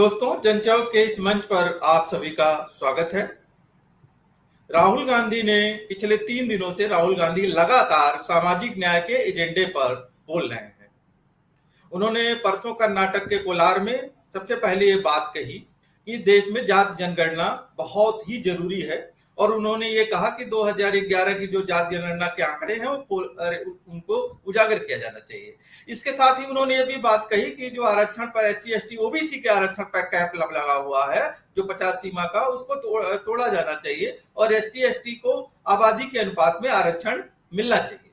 दोस्तों, जनचौक के इस मंच पर आप सभी का स्वागत है। राहुल गांधी ने पिछले 3 दिनों से राहुल गांधी लगातार सामाजिक न्याय के एजेंडे पर बोल रहे हैं। उन्होंने परसों कर्नाटक के कोलार में सबसे पहले ये बात कही कि देश में जाति जनगणना बहुत ही जरूरी है और उन्होंने ये कहा कि 2011 की जो जाति जनगणना के आंकड़े हैं उनको उजागर किया जाना चाहिए। इसके साथ ही उन्होंने ये भी बात कही कि जो आरक्षण पर एससी एसटी ओबीसी के आरक्षण पर कैप लगा हुआ है, जो 50 सीमा का, उसको तोड़ा जाना चाहिए और एसटी एसटी को आबादी के अनुपात में आरक्षण मिलना चाहिए।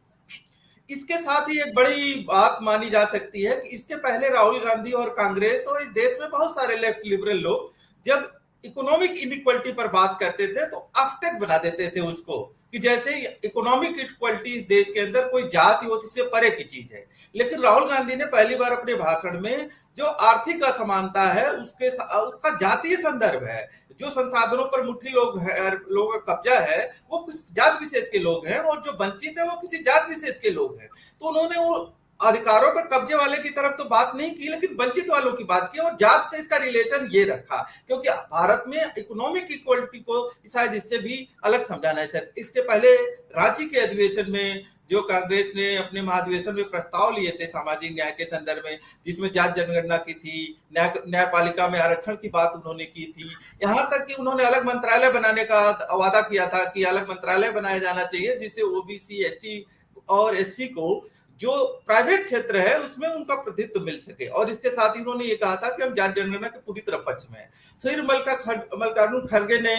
इसके साथ ही एक बड़ी बात मानी जा सकती है कि इसके पहले राहुल गांधी और कांग्रेस और इस देश में बहुत सारे लेफ्ट लिबरल लोग जब इकोनॉमिक इनइक्वालिटी पर बात करते थे तो आफ्टेक बना देते थे उसको, कि जैसे इकोनॉमिक इक्वालिटी इस देश के अंदर कोई जाति होती से परे की चीज है। लेकिन राहुल गांधी ने पहली बार अपने भाषण में जो आर्थिक असमानता है उसका जातीय संदर्भ है। जो संसाधनों पर मुट्ठी लोगों का कब्जा है वो किस जात विशेष के लोग हैं और जो वंचित है वो किसी जात विशेष के लोग हैं। तो उन्होंने वो अधिकारों पर कब्जे वाले की तरफ तो बात नहीं की, लेकिन वंचित वालों की बात की और जात से इसका रिलेशन ये रखा, क्योंकि भारत में इकोनॉमिक इक्वलिटी को शायद इससे भी अलग समझाना है। इसके पहले रांची के अधिवेशन में जो कांग्रेस ने अपने महाधिवेशन में प्रस्ताव लिए थे सामाजिक न्याय के संदर्भ में, जिसमें जाति जनगणना की थी, न्यायपालिका में आरक्षण की बात उन्होंने की थी, यहाँ तक कि उन्होंने अलग मंत्रालय बनाने का वादा किया था कि अलग मंत्रालय बनाया जाना चाहिए जिससे ओबीसी एसटी और एससी को जो प्राइवेट क्षेत्र है उसमें उनका प्रतिनिधित्व मिल सके। और इसके साथ ही उन्होंने ये कहा था कि हम जाति जनगणना के पूरी तरह पक्ष में हैं। फिर मल्लिकार्जुन खड़गे ने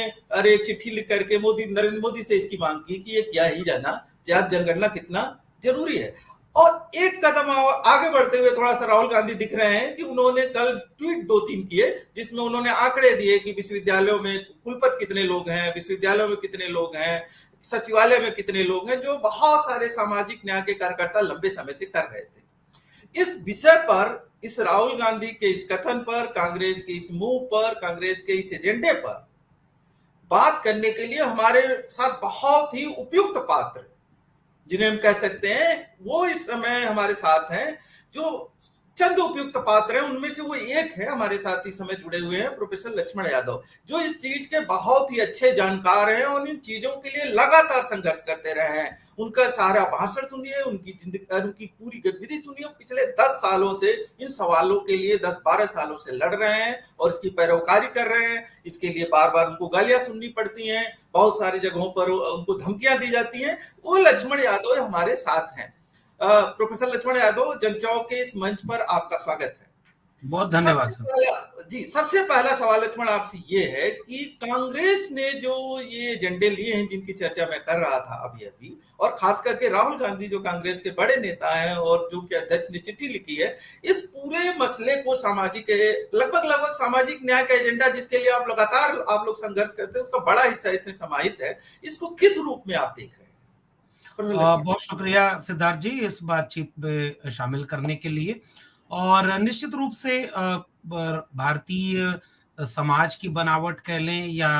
एक चिट्ठी लिख करके नरेंद्र मोदी से इसकी मांग की कि ये क्या ही जाना जाति जनगणना कितना जरूरी है। और एक कदम आगे बढ़ते हुए थोड़ा सा राहुल गांधी दिख रहे हैं कि उन्होंने कल ट्वीट 2-3 किए जिसमें उन्होंने आंकड़े दिए कि विश्वविद्यालयों में कुलपति कितने लोग हैं, विश्वविद्यालयों में कितने लोग हैं, सचिवालय में कितने लोग हैं, जो बहुत सारे सामाजिक न्याय के कार्यकर्ता लंबे समय से कर रहे थे। इस विषय पर, इस राहुल गांधी के इस कथन पर, कांग्रेस के इस मूव पर, कांग्रेस के इस एजेंडे पर बात करने के लिए हमारे साथ बहुत ही उपयुक्त पात्र, जिन्हें हम कह सकते हैं, वो इस समय हमारे साथ हैं। जो चंद उपयुक्त पात्र हैं उनमें से वो एक है हमारे साथ इस समय जुड़े हुए हैं, प्रोफेसर लक्ष्मण यादव, जो इस चीज के बहुत ही अच्छे जानकार हैं और इन चीजों के लिए लगातार संघर्ष करते रहे हैं। उनका सारा भाषण सुनिए, उनकी पूरी गतिविधि सुनिए। पिछले 10 सालों से इन सवालों के लिए 10-12 सालों से लड़ रहे हैं और इसकी पैरोकारी कर रहे हैं। इसके लिए बार बार उनको गालियां सुननी पड़ती हैं, बहुत सारी जगहों पर उनको धमकियां दी जाती हैं। वो लक्ष्मण यादव हमारे साथ हैं। प्रोफेसर लक्ष्मण यादव, जनचौक के इस मंच पर आपका स्वागत है। बहुत धन्यवाद सर। जी, सबसे पहला सवाल लक्ष्मण आपसे ये है कि कांग्रेस ने जो ये एजेंडे लिए हैं जिनकी चर्चा मैं कर रहा था अभी, और खास करके राहुल गांधी जो कांग्रेस के बड़े नेता हैं और जो कि अध्यक्ष ने चिट्ठी लिखी है, इस पूरे मसले को लगभग सामाजिक न्याय का एजेंडा जिसके लिए आप लोग संघर्ष करते हैं, उसका बड़ा हिस्सा इसमें समाहित है। इसको किस रूप में आप देख रहे हैं? बहुत शुक्रिया सिद्धार्थ जी इस बातचीत में शामिल करने के लिए। और निश्चित रूप से भारतीय समाज की बनावट कह लें या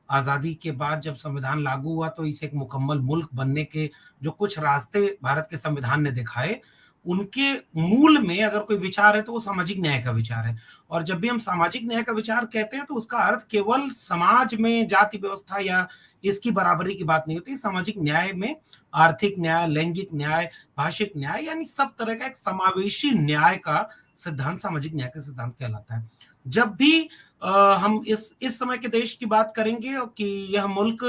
आजादी के बाद जब संविधान लागू हुआ तो इसे एक मुकम्मल मुल्क बनने के जो कुछ रास्ते भारत के संविधान ने दिखाए, उनके मूल में अगर कोई विचार है तो वो सामाजिक न्याय का विचार है। और जब भी हम सामाजिक न्याय का विचार कहते हैं तो उसका अर्थ केवल समाज में जाति व्यवस्था या इसकी बराबरी की बात नहीं होती। सामाजिक न्याय में आर्थिक न्याय, लैंगिक न्याय, भाषिक न्याय, यानी सब तरह का एक समावेशी न्याय का सिद्धांत सामाजिक न्याय का सिद्धांत कहलाता है। जब भी हम इस समय के देश की बात करेंगे कि यह मुल्क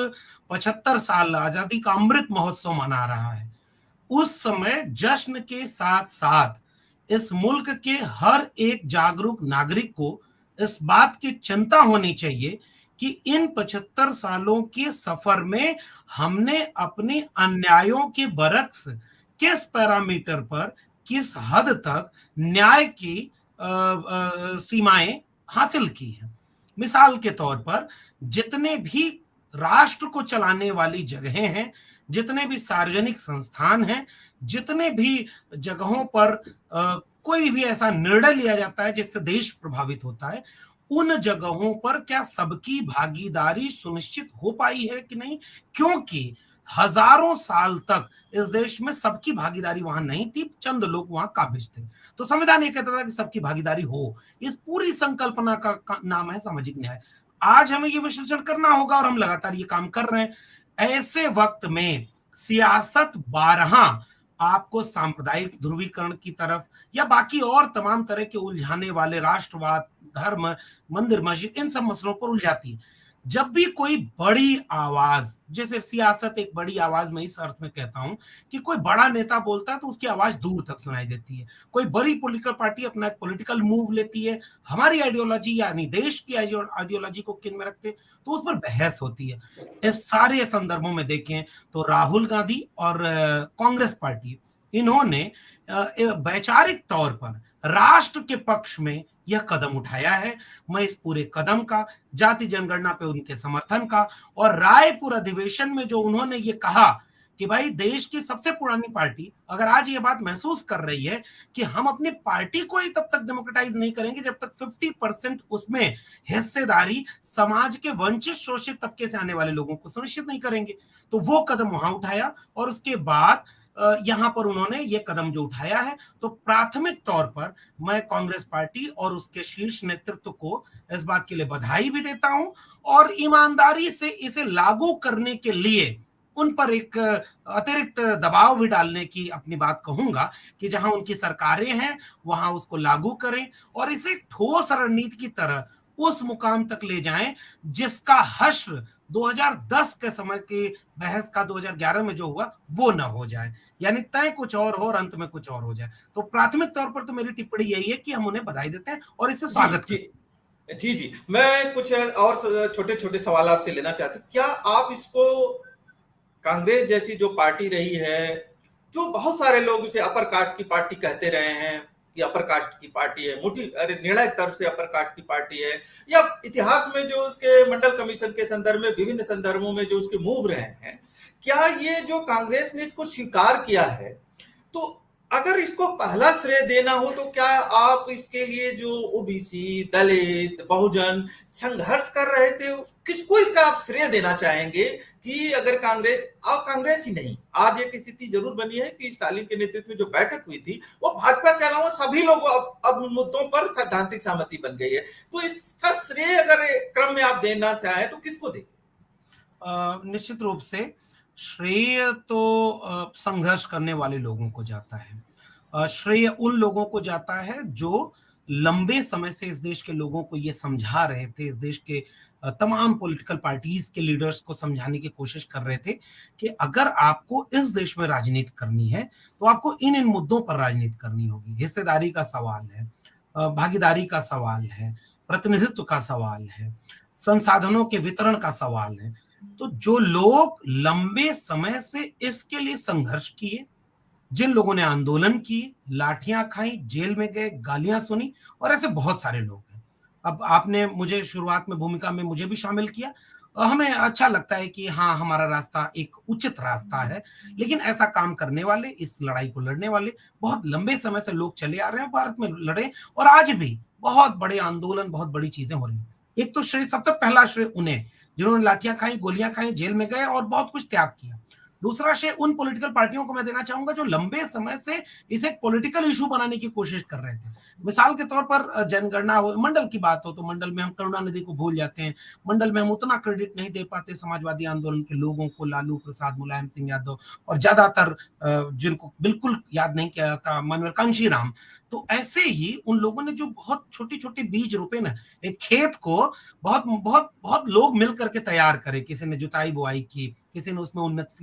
75 साल आजादी का अमृत महोत्सव मना रहा है, उस समय जश्न के साथ साथ इस मुल्क के हर एक जागरूक नागरिक को इस बात की चिंता होनी चाहिए कि इन 75 सालों के सफर में हमने अपने अन्यायों के बरक्स किस पैरामीटर पर, किस हद तक न्याय की सीमाएं हासिल की है। मिसाल के तौर पर जितने भी राष्ट्र को चलाने वाली जगहें हैं, जितने भी सार्वजनिक संस्थान हैं, जितने भी जगहों पर कोई भी ऐसा निर्णय लिया जाता है जिससे देश प्रभावित होता है, उन जगहों पर क्या सबकी भागीदारी सुनिश्चित हो पाई है कि नहीं? क्योंकि हजारों साल तक इस देश में सबकी भागीदारी वहां नहीं थी, चंद लोग वहां काबिज थे। तो संविधान ये कहता था कि सबकी भागीदारी हो। इस पूरी संकल्पना का नाम है सामाजिक न्याय। आज हमें ये विश्लेषण करना होगा और हम लगातार ये काम कर रहे हैं। ऐसे वक्त में सियासत बारहा आपको सांप्रदायिक ध्रुवीकरण की तरफ या बाकी और तमाम तरह के उलझाने वाले राष्ट्रवाद, धर्म, मंदिर मस्जिद, इन सब मसलों पर उलझाती है। जब भी कोई बड़ी आवाज, जैसे सियासत एक बड़ी आवाज, मैं इस अर्थ में कहता हूं कि कोई बड़ा नेता बोलता है तो उसकी आवाज दूर तक सुनाई देती है। कोई बड़ी पॉलिटिकल पार्टी अपना एक पॉलिटिकल मूव लेती है, हमारी आइडियोलॉजी यानी देश की आइडियोलॉजी को केंद्र में रखते, तो उस पर बहस होती है। इस सारे संदर्भों में देखें तो राहुल गांधी और कांग्रेस पार्टी, इन्होंने वैचारिक तौर पर राष्ट्र के पक्ष में यह कदम उठाया है। मैं इस पूरे कदम का, जाति जनगणना पे उनके समर्थन का, और रायपुर अधिवेशन में जो उन्होंने ये कहा कि भाई देश की सबसे पुरानी पार्टी अगर आज ये बात महसूस कर रही है कि हम अपनी पार्टी को ही तब तक डेमोक्रेटाइज नहीं करेंगे जब तक 50% उसमें हिस्सेदारी समाज के वंचित शोषित तबके से आने वाले लोगों को सुनिश्चित नहीं करेंगे, तो वो कदम वहां उठाया। और उसके बाद यहां पर उन्होंने ये कदम जो उठाया है, तो प्राथमिक तौर पर मैं कांग्रेस पार्टी और उसके शीर्ष नेतृत्व को इस बात के लिए बधाई भी देता हूं और ईमानदारी से इसे लागू करने के लिए उन पर एक अतिरिक्त दबाव भी डालने की अपनी बात कहूंगा कि जहां उनकी सरकारें हैं वहां उसको लागू करें और इसे ठोस रणनीति की तरह उस मुकाम तक ले जाएं जिसका हश्र 2010 के समय की बहस का 2011 में जो हुआ वो ना हो जाए, यानी तय कुछ और हो और अंत में कुछ और हो जाए। तो प्राथमिक तौर पर तो मेरी टिप्पणी यही है कि हम उन्हें बधाई देते हैं और इसे स्वागत जी करते जी जी, मैं कुछ और छोटे छोटे सवाल आपसे लेना चाहता हूं। क्या आप इसको, कांग्रेस जैसी जो पार्टी रही है, जो बहुत सारे लोग इसे अपर कास्ट की पार्टी कहते रहे हैं कि अपर कास्ट की पार्टी है, मुठी अरे निर्णायक तरफ से अपर कास्ट की पार्टी है, या इतिहास में जो उसके मंडल कमीशन के संदर्भ में विभिन्न संदर्भों में जो उसके मूव रहे हैं, क्या ये जो कांग्रेस ने इसको स्वीकार किया है, तो अगर इसको पहला श्रेय देना हो तो क्या आप इसके लिए जो ओबीसी, दलित, बहुजन संघर्ष कर रहे थे, किसको इसका आप श्रेय देना चाहेंगे कि अगर कांग्रेस, और कांग्रेस ही नहीं, आज एक स्थिति जरूर बनी है कि स्टालिन के नेतृत्व में जो बैठक हुई थी वो भाजपा के अलावा सभी लोग अब मुद्दों पर सैद्धांतिक सहमति बन गई है, तो इसका श्रेय अगर क्रम में आप देना चाहें तो किसको देंगे? निश्चित रूप से श्रेय तो संघर्ष करने वाले लोगों को जाता है। श्रेय उन लोगों को जाता है जो लंबे समय से इस देश के लोगों को ये समझा रहे थे, इस देश के तमाम पॉलिटिकल पार्टीज के लीडर्स को समझाने की कोशिश कर रहे थे कि अगर आपको इस देश में राजनीति करनी है तो आपको इन इन मुद्दों पर राजनीति करनी होगी। हिस्सेदारी का सवाल है, भागीदारी का सवाल है, प्रतिनिधित्व का सवाल है, संसाधनों के वितरण का सवाल है। तो जो लोग लंबे समय से इसके लिए संघर्ष किए, जिन लोगों ने आंदोलन किए, लाठियां खाई, जेल में गए, गालियां सुनी, और ऐसे बहुत सारे लोग हैं। अब आपने मुझे शुरुआत में भूमिका में मुझे भी शामिल किया, हमें अच्छा लगता है कि हाँ हमारा रास्ता एक उचित रास्ता है, लेकिन ऐसा काम करने वाले, इस लड़ाई को लड़ने वाले बहुत लंबे समय से लोग चले आ रहे हैं, भारत में लड़े, और आज भी बहुत बड़े आंदोलन, बहुत बड़ी चीजें हो रही हैं। एक तो श्रेय, सबसे पहला श्रेय उन्हें जिन्होंने लाठियां खाई, गोलियां खाई, जेल में गए और बहुत कुछ त्याग किया। दूसरा श्रेय उन पॉलिटिकल पार्टियों को मैं देना चाहूंगा जो लंबे समय से इसे एक पॉलिटिकल इशू बनाने की कोशिश कर रहे थे। मिसाल के तौर पर जनगणना हो, मंडल की बात हो तो मंडल में हम करुणानिधि को भूल जाते हैं, मंडल में हम उतना क्रेडिट नहीं दे पाते समाजवादी आंदोलन के लोगों को, लालू प्रसाद, मुलायम सिंह यादव, और ज्यादातर जिनको बिल्कुल याद नहीं किया जाता, मनोहर कांशीराम। तो ऐसे ही उन लोगों ने जो बहुत छोटे छोटे बीज रोपे ना, एक खेत को बहुत बहुत बहुत लोग मिल करके तैयार करे, किसी ने जुताई बुआई की, किसी ने उसमें उन्नत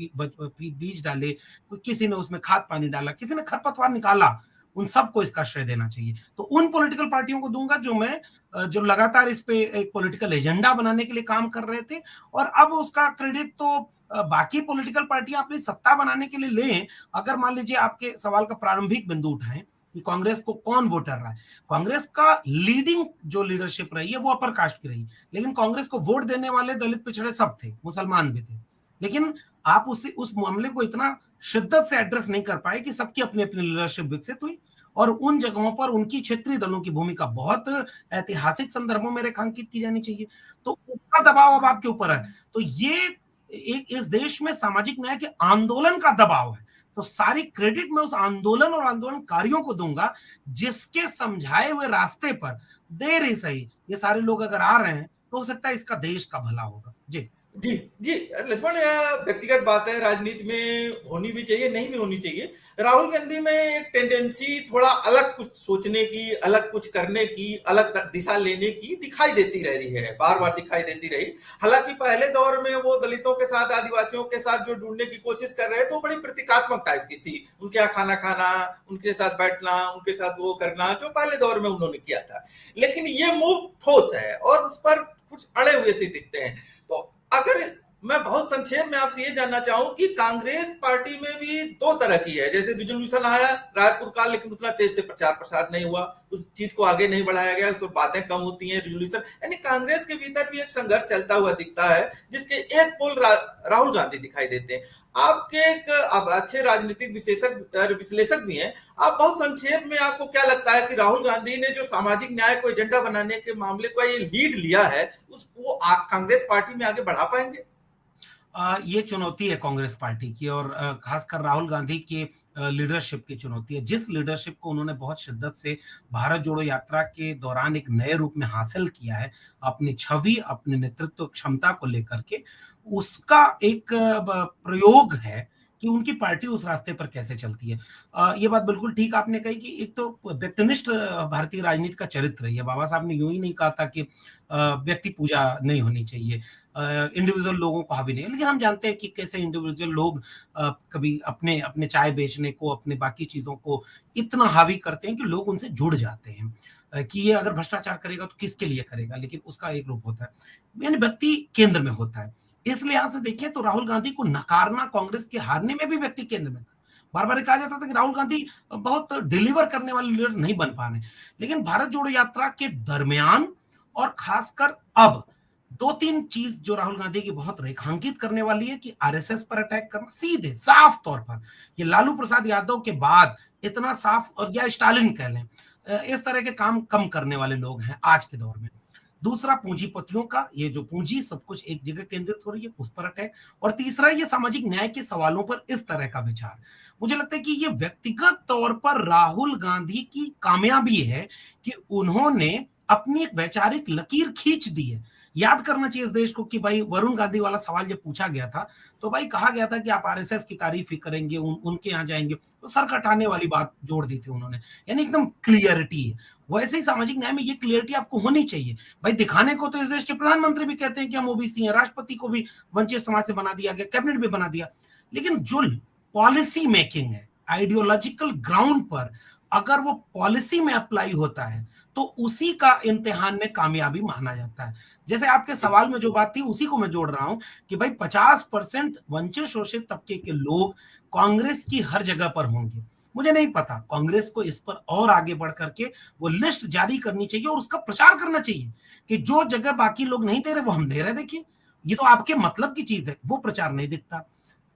बीज डाले, किसी ने उसमें खाद पानी डाला, किसी ने खरपतवार निकाला, उन सबको इसका श्रेय देना चाहिए। तो उन पॉलिटिकल पार्टियों को दूंगा जो लगातार इस पे एक पॉलिटिकल एजेंडा बनाने के लिए काम कर रहे थे, और अब उसका क्रेडिट तो बाकी पॉलिटिकल पार्टियां अपनी सत्ता बनाने के लिए लें। अगर मान लीजिए आपके सवाल का प्रारंभिक बिंदु उठाएं कि कांग्रेस को कौन वोटर रहा है, कांग्रेस का लीडिंग जो लीडरशिप रही है वो अपर कास्ट की रही, लेकिन कांग्रेस को वोट देने वाले दलित पिछड़े सब थे, मुसलमान भी थे, लेकिन आप उस मामले को इतना शिद्दत से एड्रेस नहीं कर पाए कि सबकी अपनी अपनी लीडरशिप विकसित हुई, और उन जगहों पर उनकी क्षेत्रीय दलों की भूमिका बहुत ऐतिहासिक संदर्भों में रेखांकित की जानी चाहिए। तो उसका दबाव अब आपके ऊपर है। तो ये एक इस देश में सामाजिक न्याय के आंदोलन का दबाव है, तो सारी क्रेडिट मैं उस आंदोलन और आंदोलनकारियों को दूंगा, जिसके समझाए हुए रास्ते पर देर ही सही ये सारे लोग अगर आ रहे हैं, तो हो सकता है इसका देश का भला होगा। जी। जी, जी। लक्ष्मण, यह व्यक्तिगत बात है, राजनीति में होनी भी चाहिए, नहीं भी होनी चाहिए। राहुल गांधी में एक टेंडेंसी थोड़ा अलग कुछ सोचने की, अलग कुछ करने की, अलग दिशा लेने की दिखाई देती रह रही है, बार-बार दिखाई देती रही। हालाँकि पहले दौर में वो दलितों के साथ, आदिवासियों के साथ जो जुड़ने की कोशिश कर रहे थे, वो बड़ी प्रतीकात्मक टाइप की थी। उनके यहाँ खाना खाना, उनके साथ बैठना, उनके साथ वो करना, जो पहले दौर में उन्होंने किया था। लेकिन ये मूव ठोस है और उस पर कुछ अड़े हुए से दिखते हैं। तो अगर मैं बहुत संक्षेप में आपसे ये जानना चाहूं कि कांग्रेस पार्टी में भी दो तरह की है, जैसे रिजोल्यूशन आया रायपुर का, लेकिन उतना तेज से प्रचार प्रसार नहीं हुआ, उस चीज को आगे नहीं बढ़ाया गया, उसमें बातें कम होती हैं। रिजोल्यूशन यानी कांग्रेस के भीतर भी एक संघर्ष चलता हुआ दिखता है, जिसके एक पोल राहुल गांधी दिखाई देते हैं। आपके एक आप अच्छे राजनीतिक विश्लेषक भी हैं, आप बहुत संक्षेप में आपको क्या लगता है कि राहुल गांधी ने जो सामाजिक न्याय को एजेंडा बनाने के मामले को ये लीड लिया है, वो कांग्रेस पार्टी में आगे बढ़ा पाएंगे? ये चुनौती है कांग्रेस पार्टी की, और खासकर राहुल गांधी की लीडरशिप की चुनौती है, जिस लीडरशिप को उन्होंने बहुत शिद्दत से भारत जोड़ो यात्रा के दौरान एक नए रूप में हासिल किया है, अपनी छवि, अपने नेतृत्व क्षमता को लेकर के, उसका एक प्रयोग है कि उनकी पार्टी उस रास्ते पर कैसे चलती है। ये बात बिल्कुल ठीक आपने कही कि एक तो व्यक्तिनिष्ठ भारतीय राजनीति का चरित्र है। बाबा साहब ने यूं ही नहीं कहा था कि व्यक्ति पूजा नहीं होनी चाहिए, इंडिविजुअल लोगों को हावी नहीं है, लेकिन हम जानते हैं कि कैसे इंडिविजुअल लोग कभी अपने अपने चाय बेचने को, अपने बाकी चीजों को इतना हावी करते हैं कि लोग उनसे जुड़ जाते हैं, कि ये अगर भ्रष्टाचार करेगा तो किसके लिए करेगा, लेकिन उसका एक रूप होता है, यानी व्यक्ति केंद्र में होता है। इस लिहाज से देखें तो राहुल गांधी को नकारना कांग्रेस के हारने में भी व्यक्ति केंद्र में था। बार बार कहा जाता था कि राहुल गांधी बहुत डिलीवर करने वाले लीडर नहीं बन पा रहे, लेकिन भारत जोड़ो यात्रा के दरमियान और खासकर अब दो तीन चीज जो राहुल गांधी की बहुत रेखांकित करने वाली है कि आरएसएस पर अटैक करना सीधे साफ तौर पर, ये लालू प्रसाद यादव के बाद इतना साफ, और या स्टालिन कह लें, इस तरह के काम कम करने वाले लोग हैं आज के दौर में। दूसरा पूंजीपतियों का, ये जो पूंजी सब कुछ एक जगह केंद्रित हो रही है, उस पर अटैक। और तीसरा ये सामाजिक न्याय के सवालों पर इस तरह का विचार। मुझे लगता है कि ये व्यक्तिगत तौर पर राहुल गांधी की कामयाबी है कि उन्होंने अपनी एक वैचारिक लकीर खींच दी है। याद करना चाहिए इस देश को कि भाई वरुण गांधी वाला सवाल जब पूछा गया था, तो भाई कहा गया था कि आप आरएसएस की तारीफ ही करेंगे, उनके यहाँ जाएंगे, तो सर कटाने वाली बात जोड़ दी थी उन्होंने, यानी एकदम क्लियरिटी है। वैसे ही सामाजिक न्याय में ये क्लियरिटी आपको होनी चाहिए। भाई दिखाने को तो इस देश के प्रधानमंत्री भी कहते हैं कि हम ओबीसी हैं, राष्ट्रपति को भी वंचित समाज से बना दिया गया, कैबिनेट भी बना दिया, लेकिन जो पॉलिसी मेकिंग है आइडियोलॉजिकल ग्राउंड पर, अगर वो पॉलिसी में अप्लाई होता है तो उसी का इम्तिहान में कामयाबी माना जाता है। जैसे आपके सवाल में जो बात थी उसी को मैं जोड़ रहा हूं कि भाई 50% वंचित शोषित तबके के लोग कांग्रेस की हर जगह पर होंगे। मुझे नहीं पता, कांग्रेस को इस पर और आगे बढ़ करके वो लिस्ट जारी करनी चाहिए और उसका प्रचार करना चाहिए कि जो जगह बाकी लोग नहीं दे रहे वो हम दे रहे। देखिए, ये तो आपके मतलब की चीज है, वो प्रचार नहीं दिखता।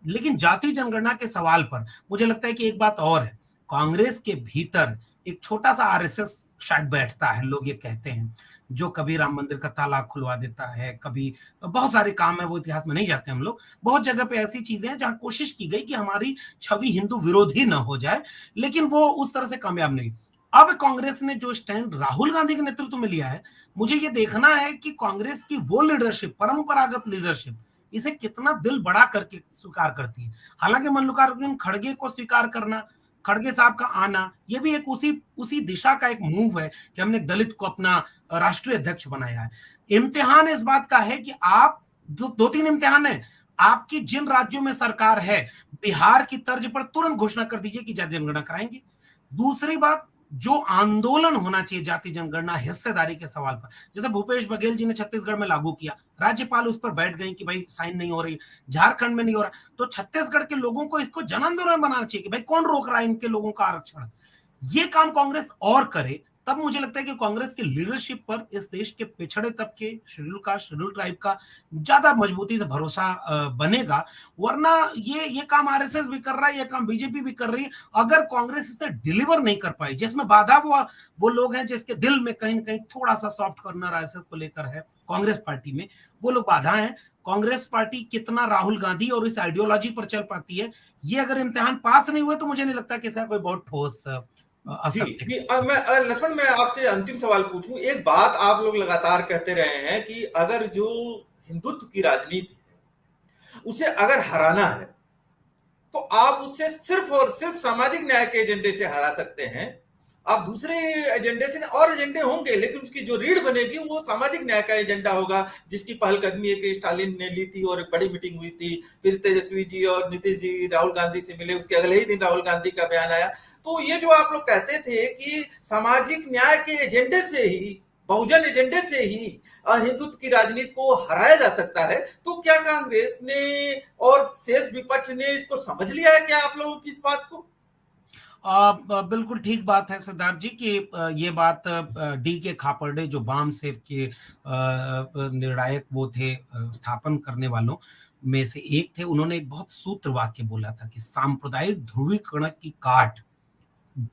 लेकिन जाति जनगणना के सवाल पर मुझे लगता है कि एक बात और है, कांग्रेस के भीतर एक छोटा सा आरएसएस शायद बैठता है, लोग ये कहते हैं, जो कभी राम मंदिर का ताला खुलवा देता है, कभी बहुत सारे काम है, वो इतिहास में नहीं जाते हम लोग। बहुत जगह पे ऐसी चीजें हैं जहां कोशिश की गई कि हमारी छवि हिंदू विरोधी ना हो जाए, लेकिन वो उस तरह से कामयाब नहीं। अब कांग्रेस ने जो स्टैंड राहुल गांधी के नेतृत्व में लिया है, मुझे ये देखना है कि कांग्रेस की वो लीडरशिप, परंपरागत लीडरशिप, इसे कितना दिल बड़ा करके स्वीकार करती है। हालांकि मल्लिकार्जुन खड़गे को स्वीकार करना, खड़गे साहब का आना, ये भी एक उसी दिशा का एक मूव है कि हमने दलित को अपना राष्ट्रीय अध्यक्ष बनाया है। इम्तिहान इस बात का है कि आप दो तीन इम्तिहान है। आपकी जिन राज्यों में सरकार है, बिहार की तर्ज पर तुरंत घोषणा कर दीजिए कि जाति जनगणना कराएंगे। दूसरी बात, जो आंदोलन होना चाहिए जाति जनगणना हिस्सेदारी के सवाल पर, जैसे भूपेश बघेल जी ने छत्तीसगढ़ में लागू किया, राज्यपाल उस पर बैठ गई कि भाई साइन नहीं हो रही, झारखंड में नहीं हो रहा, तो छत्तीसगढ़ के लोगों को इसको जन आंदोलन बनाना चाहिए कि भाई कौन रोक रहा है इनके लोगों का आरक्षण। ये काम कांग्रेस और करे तब मुझे लगता है कि कांग्रेस की लीडरशिप पर इस देश के पिछड़े तबके, शेड्यूल कास्ट, शेड्यूल ट्राइब का ज्यादा मजबूती से भरोसा बनेगा। वरना ये काम आरएसएस भी कर रहा है, ये काम बीजेपी भी कर रही है। अगर कांग्रेस इसे डिलीवर नहीं कर पाई, जिसमें बाधा वो लोग हैं जिसके दिल में कहीं ना कहीं थोड़ा सा सॉफ्ट कॉर्नर आरएसएस को लेकर है कांग्रेस पार्टी में, वो लोग बाधा हैं। कांग्रेस पार्टी कितना राहुल गांधी और इस आइडियोलॉजी पर चल पाती है, ये अगर इम्तिहान पास नहीं हुए तो मुझे नहीं लगता कि इसका कोई बहुत ठोस जी असर जी। दिखेगा। मैं लक्ष्मण, मैं आपसे अंतिम सवाल पूछूं। एक बात आप लोग लगातार कहते रहे हैं कि अगर जो हिंदुत्व की राजनीति है उसे अगर हराना है तो आप उससे सिर्फ और सिर्फ सामाजिक न्याय के एजेंडे से हरा सकते हैं। आप दूसरे एजेंडे से, और एजेंडे होंगे लेकिन उसकी जो रीढ़ बनेगी वो सामाजिक न्याय का एजेंडा होगा, जिसकी पहलकदमी एक स्टालिन ने ली थी और एक बड़ी मीटिंग हुई थी। फिर तेजस्वी जी और नीतीश जी राहुल गांधी से मिले, उसके अगले ही दिन राहुल गांधी का बयान आया। तो ये जो आप लोग कहते थे कि सामाजिक न्याय के एजेंडे से ही, बहुजन एजेंडे से ही हिंदुत्व की राजनीति को हराया जा सकता है, तो क्या कांग्रेस ने और शेष विपक्ष ने इसको समझ लिया है क्या आप लोगों की इस बात को? बिल्कुल ठीक बात है सिद्धार्थ जी कि ये बात डी के खापर्डे जो वाम सेव के निर्णायक वो थे, स्थापन करने वालों में से एक थे। उन्होंने एक बहुत सूत्र वाक्य बोला था कि सांप्रदायिक ध्रुवीकरण की काट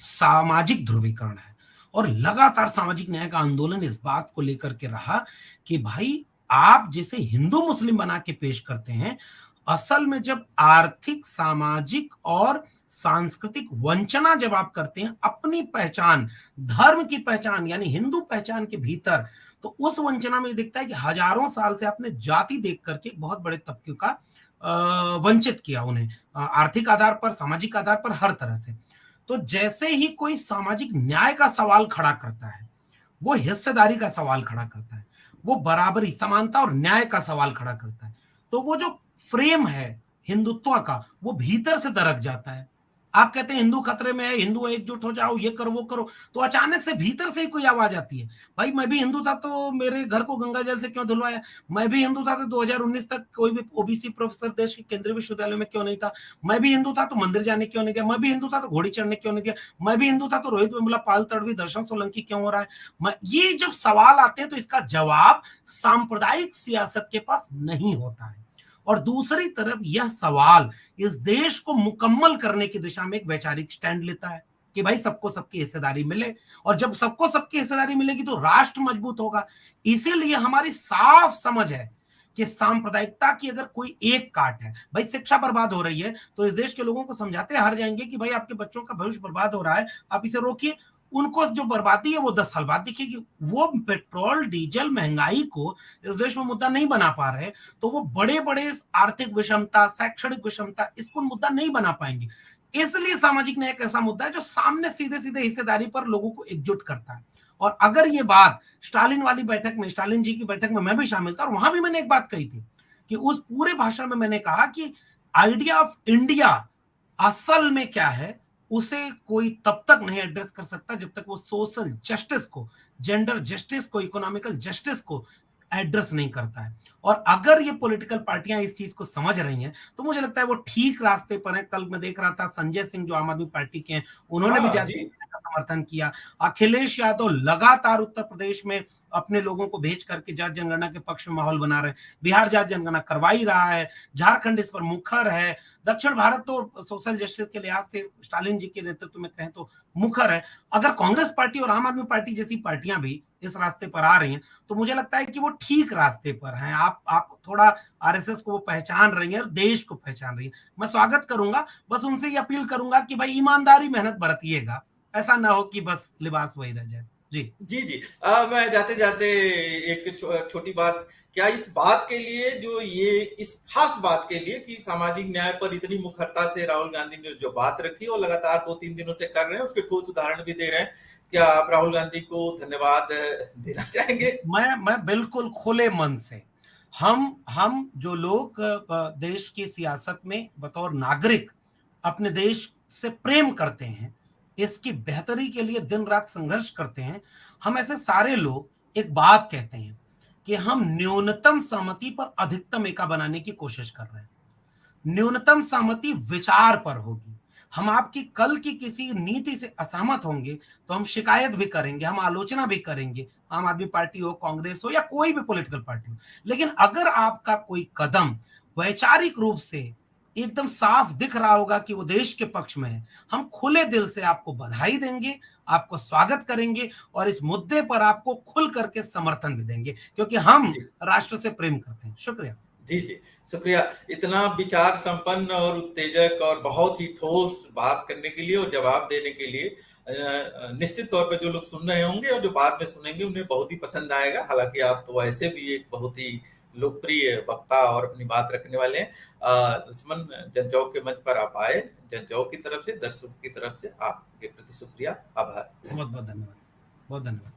सामाजिक ध्रुवीकरण है। और लगातार सामाजिक न्याय का आंदोलन इस बात को लेकर के रहा कि भाई आप जिसे हिंदू मुस्लिम बना के पेश करते हैं, असल में जब आर्थिक, सामाजिक और सांस्कृतिक वंचना जब आप करते हैं अपनी पहचान, धर्म की पहचान यानी हिंदू पहचान के भीतर, तो उस वंचना में दिखता है कि हजारों साल से आपने जाति देख करके एक बहुत बड़े तबके का वंचित किया उन्हें, आर्थिक आधार पर, सामाजिक आधार पर, हर तरह से। तो जैसे ही कोई सामाजिक न्याय का सवाल खड़ा करता है, वो हिस्सेदारी का सवाल खड़ा करता है, वो बराबरी, समानता और न्याय का सवाल खड़ा करता है, तो वो जो फ्रेम है हिंदुत्व का वो भीतर से दरक जाता है। आप कहते हैं हिंदू खतरे में है, हिंदू एकजुट हो जाओ, ये करो वो करो, तो अचानक से भीतर से ही कोई आवाज आती है, भाई मैं भी हिंदू था तो मेरे घर को गंगा जल से क्यों धुलवाया, मैं भी हिंदू था तो 2019 तक कोई भी ओबीसी प्रोफेसर देश के केंद्रीय विश्वविद्यालय में क्यों नहीं था, मैं भी हिंदू था तो मंदिर जाने क्यों नहीं गया, मैं भी हिंदू था तो घोड़ी चढ़ने क्यों नहीं गया, मैं भी हिंदू था तो रोहित वेमुला, पाल तड़वी, दर्शन सोलंकी क्यों हो रहा है। ये जब सवाल आते हैं तो इसका जवाब सांप्रदायिक सियासत के पास नहीं होता है। और दूसरी तरफ यह सवाल इस देश को मुकम्मल करने की दिशा में एक वैचारिक स्टैंड लेता है कि भाई सबको सबकी हिस्सेदारी मिले, और जब सबको सबकी हिस्सेदारी मिलेगी तो राष्ट्र मजबूत होगा। इसीलिए हमारी साफ समझ है कि सांप्रदायिकता की अगर कोई एक काट है, भाई शिक्षा बर्बाद हो रही है तो इस देश के लोगों को समझाते हार जाएंगे कि भाई आपके बच्चों का भविष्य बर्बाद हो रहा है, आप इसे रोकिए। उनको जो बर्बादी है वो 10 साल बाद दिखेगी। वो पेट्रोल डीजल महंगाई को इस देश में मुद्दा नहीं बना पा रहे, तो वो बड़े बड़े आर्थिक विषमता, शैक्षणिक विषमता, इसको मुद्दा नहीं बना पाएंगे। इसलिए सामाजिक न्याय एक ऐसा मुद्दा है जो सामने सीधे सीधे हिस्सेदारी पर लोगों को एकजुट करता है। और अगर ये बात स्टालिन वाली बैठक में, स्टालिन जी की बैठक में मैं भी शामिल था और वहां भी मैंने एक बात कही थी कि उस पूरे भाषण में मैंने कहा कि आइडिया ऑफ इंडिया असल में क्या है उसे कोई तब तक नहीं एड्रेस कर सकता जब तक वो सोशल जस्टिस को, जेंडर जस्टिस को, इकोनॉमिकल जस्टिस को एड्रेस नहीं करता है। और अगर ये पॉलिटिकल पार्टियां इस चीज को समझ रही हैं तो मुझे लगता है वो ठीक रास्ते पर है। कल मैं देख रहा था संजय सिंह जो आम आदमी पार्टी के हैं, उन्होंने भी हाँ जाति जी। का समर्थन किया। अखिलेश यादव लगातार उत्तर प्रदेश में अपने लोगों को भेज करके जात जनगणना के पक्ष में माहौल बना रहे हैं। बिहार जात जनगणना करवा ही रहा है, झारखंड इस पर मुखर है, दक्षिण भारत तो सोशल जस्टिस के लिहाज से स्टालिन जी के नेतृत्व में कहें तो मुखर है। अगर कांग्रेस पार्टी और आम आदमी पार्टी जैसी पार्टियां भी इस रास्ते पर आ रही हैं तो मुझे लगता है कि वो ठीक रास्ते पर हैं। आप थोड़ा आरएसएस को वो पहचान रही हैं और देश को पहचान रही हैं, मैं स्वागत करूंगा। बस उनसे ये अपील करूंगा कि भाई ईमानदारी, मेहनत बरतिएगा, ऐसा ना हो कि बस लिबास वही रह जाए। जी जी जी। मैं जाते जाते एक छोटी बात, क्या इस बात के लिए, जो ये इस खास बात के लिए कि सामाजिक न्याय पर इतनी मुखरता से राहुल गांधी ने जो बात रखी और लगातार 2-3 दिनों से कर रहे हैं, उसके ठोस उदाहरण भी दे रहे हैं, क्या आप राहुल गांधी को धन्यवाद देना चाहेंगे? मैं बिल्कुल खुले मन से, हम जो लोग देश की सियासत में बतौर नागरिक अपने देश से प्रेम करते हैं, इसकी बेहतरी के लिए दिन रात संघर्ष करते हैं, हम ऐसे सारे लोग एक बात कहते हैं कि हम न्यूनतम सहमति पर अधिकतम एका बनाने की कोशिश कर रहे हैं। न्यूनतम सहमति विचार पर होगी। हम आपकी कल की किसी नीति से असहमत होंगे तो हम शिकायत भी करेंगे, हम आलोचना भी करेंगे, आम आदमी पार्टी हो, कांग्रेस हो या कोई भी पॉलिटिकल पार्टी हो। लेकिन अगर आपका कोई कदम वैचारिक रूप से एकदम साफ दिख रहा होगा कि वो देश के पक्ष में है, हम खुले दिल से आपको बधाई देंगे, आपको स्वागत करेंगे और इस मुद्दे पर आपको खुल करके समर्थन भी देंगे, क्योंकि हम जी राष्ट्र से प्रेम करते हैं। शुक्रिया। जी जी, शुक्रिया। इतना विचार संपन्न और उत्तेजक और बहुत ही ठोस बात करने के लिए और जवाब देने के लिए निश्चित तौर पर जो लोग सुन रहे होंगे और जो बाद में सुनेंगे उन्हें बहुत ही पसंद आएगा। हालांकि आप तो वैसे भी एक बहुत ही लोकप्रिय वक्ता और अपनी बात रखने वाले हैं। दुश्मन जनचौक के मंच पर आप आए, जनचौक की तरफ से, दर्शकों की तरफ से आपके प्रति शुक्रिया, आभार। बहुत बहुत धन्यवाद। बहुत धन्यवाद।